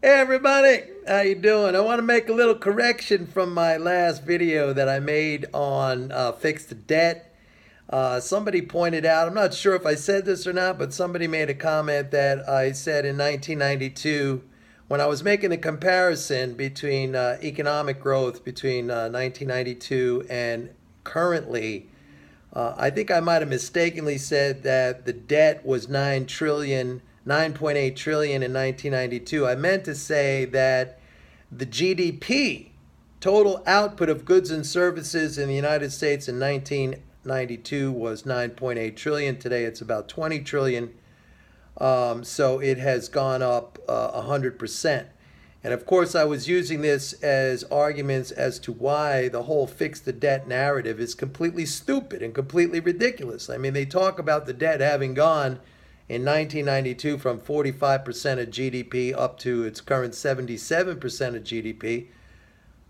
Hey everybody, how you doing? I want to make a little correction from my last video that I made on Fix the Debt. Somebody pointed out, I'm not sure if I said this or not, but somebody made a comment that I said in 1992 when I was making a comparison between economic growth between 1992 and currently. I think I might have mistakenly said that the debt was 9.8 trillion in 1992. I meant to say that the GDP, total output of goods and services in the United States in 1992 was 9.8 trillion. Today it's about 20 trillion. So it has gone up 100%. And of course, I was using this as arguments as to why the whole fix the debt narrative is completely stupid and completely ridiculous. I mean, they talk about the debt having gone in 1992 from 45% of GDP up to its current 77% of GDP.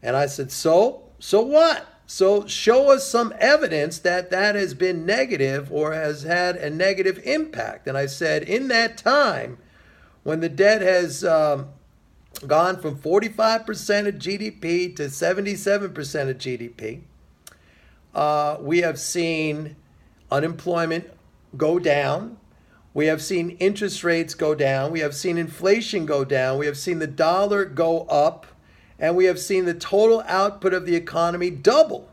And I said, so what? So show us some evidence that that has been negative or has had a negative impact. And I said, in that time, when the debt has gone from 45% of GDP to 77% of GDP, we have seen unemployment go down. We have seen interest rates go down. We have seen inflation go down. We have seen the dollar go up. And we have seen the total output of the economy double.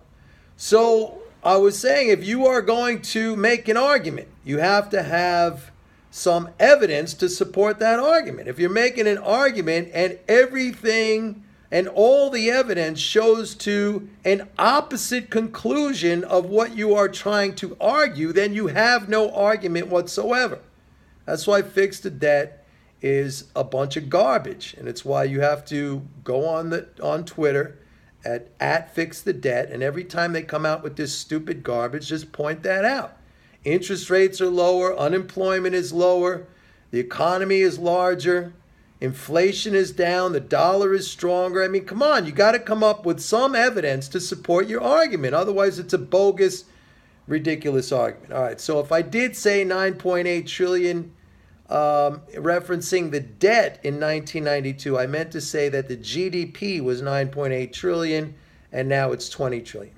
So I was saying, if you are going to make an argument, you have to have some evidence to support that argument. If you're making an argument and everything and all the evidence shows to an opposite conclusion of what you are trying to argue, then you have no argument whatsoever. That's why Fix the Debt is a bunch of garbage, and it's why you have to go on Twitter at Fix the Debt, and every time they come out with this stupid garbage, just point that out. Interest rates are lower, unemployment is lower, the economy is larger, inflation is down, the dollar is stronger. I mean, come on, you got to come up with some evidence to support your argument. Otherwise, it's a bogus, ridiculous argument. All right, so if I did say 9.8 trillion, referencing the debt in 1992, I meant to say that the GDP was 9.8 trillion, and now it's 20 trillion.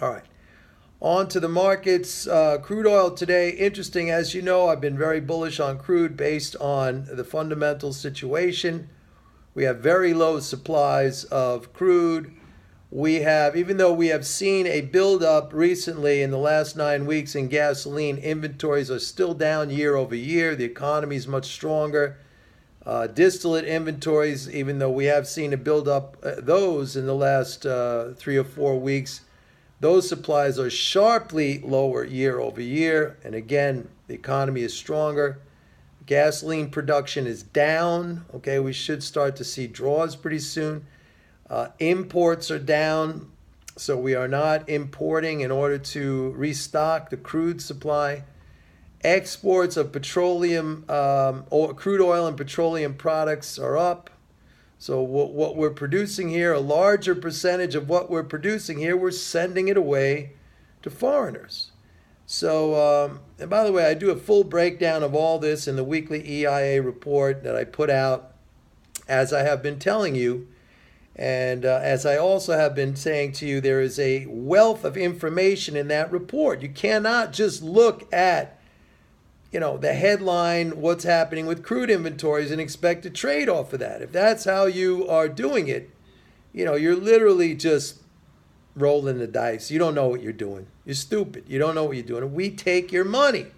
All right. On to the markets. Crude oil today, interesting. As you know, I've been very bullish on crude based on the fundamental situation. We have very low supplies of crude. We have, even though we have seen a buildup recently in the last 9 weeks in gasoline, inventories are still down year over year. The economy is much stronger. Distillate inventories, even though we have seen a buildup those in the last 3 or 4 weeks, those supplies are sharply lower year over year. And again, the economy is stronger. Gasoline production is down. Okay, we should start to see draws pretty soon. Imports are down, so we are not importing in order to restock the crude supply. Exports of petroleum, or crude oil and petroleum products are up. So what we're producing here, a larger percentage of what we're producing here, we're sending it away to foreigners. So, and by the way, I do a full breakdown of all this in the weekly EIA report that I put out, as I have been telling you. And as I also have been saying to you, there is a wealth of information in that report. You cannot just look at, the headline, what's happening with crude inventories, and expect to trade off of that. If that's how you are doing it, you're literally just rolling the dice. You don't know what you're doing. You're stupid. You don't know what you're doing. We take your money.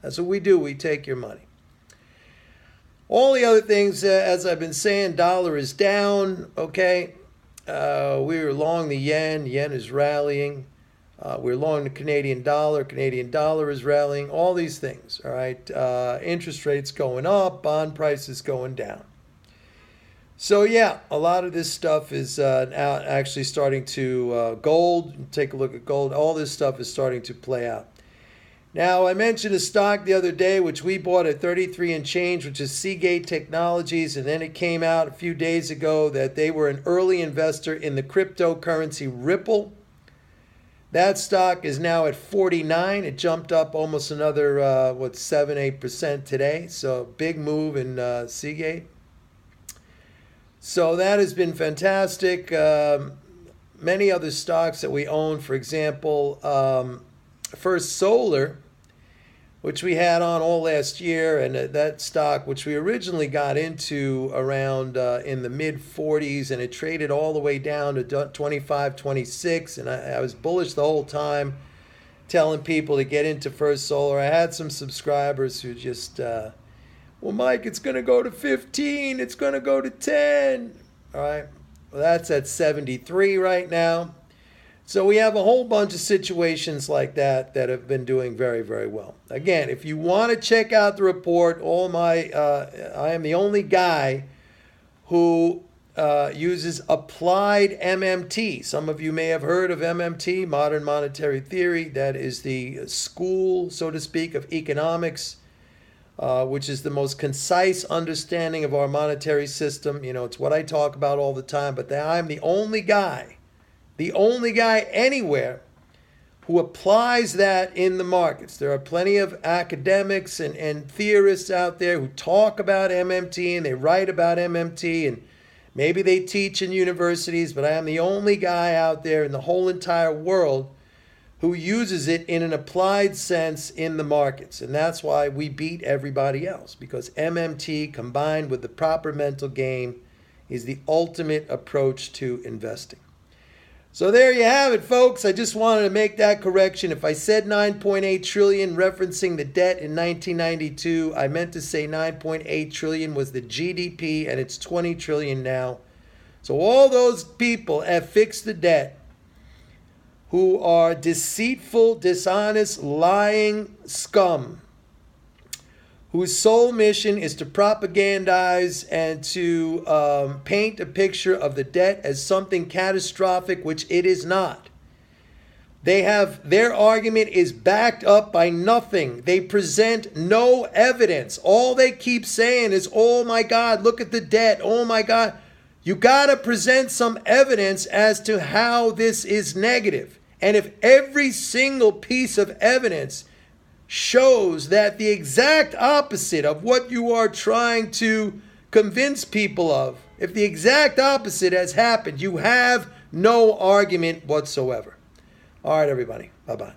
That's what we do. We take your money. All the other things, as I've been saying, dollar is down, okay? We're long the yen. Yen is rallying. We're long the Canadian dollar. Canadian dollar is rallying. All these things, all right? Interest rates going up. Bond prices going down. So, yeah, a lot of this stuff is now actually starting to gold. Take a look at gold. All this stuff is starting to play out. Now, I mentioned a stock the other day, which we bought at 33 and change, which is Seagate Technologies. And then it came out a few days ago that they were an early investor in the cryptocurrency Ripple. That stock is now at 49. It jumped up almost another, 7-8% today. So big move in Seagate. So that has been fantastic. Many other stocks that we own, for example, First Solar, which we had on all last year, and that stock, which we originally got into around in the mid 40s, and it traded all the way down to 25, 26, and I was bullish the whole time, telling people to get into First Solar. I had some subscribers who just, well, Mike, it's going to go to 15, it's going to go to 10, all right? Well, that's at 73 right now. So we have a whole bunch of situations like that that have been doing very, very well. Again, if you want to check out the report, I am the only guy who uses applied MMT. Some of you may have heard of MMT, Modern Monetary Theory. That is the school, so to speak, of economics, which is the most concise understanding of our monetary system. You know, it's what I talk about all the time, but I'm the only guy anywhere who applies that in the markets. There are plenty of academics and theorists out there who talk about MMT and they write about MMT and maybe they teach in universities, but I am the only guy out there in the whole entire world who uses it in an applied sense in the markets. And that's why we beat everybody else, because MMT combined with the proper mental game is the ultimate approach to investing. So there you have it, folks. I just wanted to make that correction. If I said 9.8 trillion referencing the debt in 1992, I meant to say 9.8 trillion was the GDP, and it's 20 trillion now. So all those people at FixtheDebt who are deceitful, dishonest, lying scum, whose sole mission is to propagandize and to paint a picture of the debt as something catastrophic, which it is not. Their argument is backed up by nothing. They present no evidence. All they keep saying is, oh my God, look at the debt. Oh my God. You got to present some evidence as to how this is negative. And if every single piece of evidence shows that the exact opposite of what you are trying to convince people of, if the exact opposite has happened, you have no argument whatsoever. All right, everybody. Bye-bye.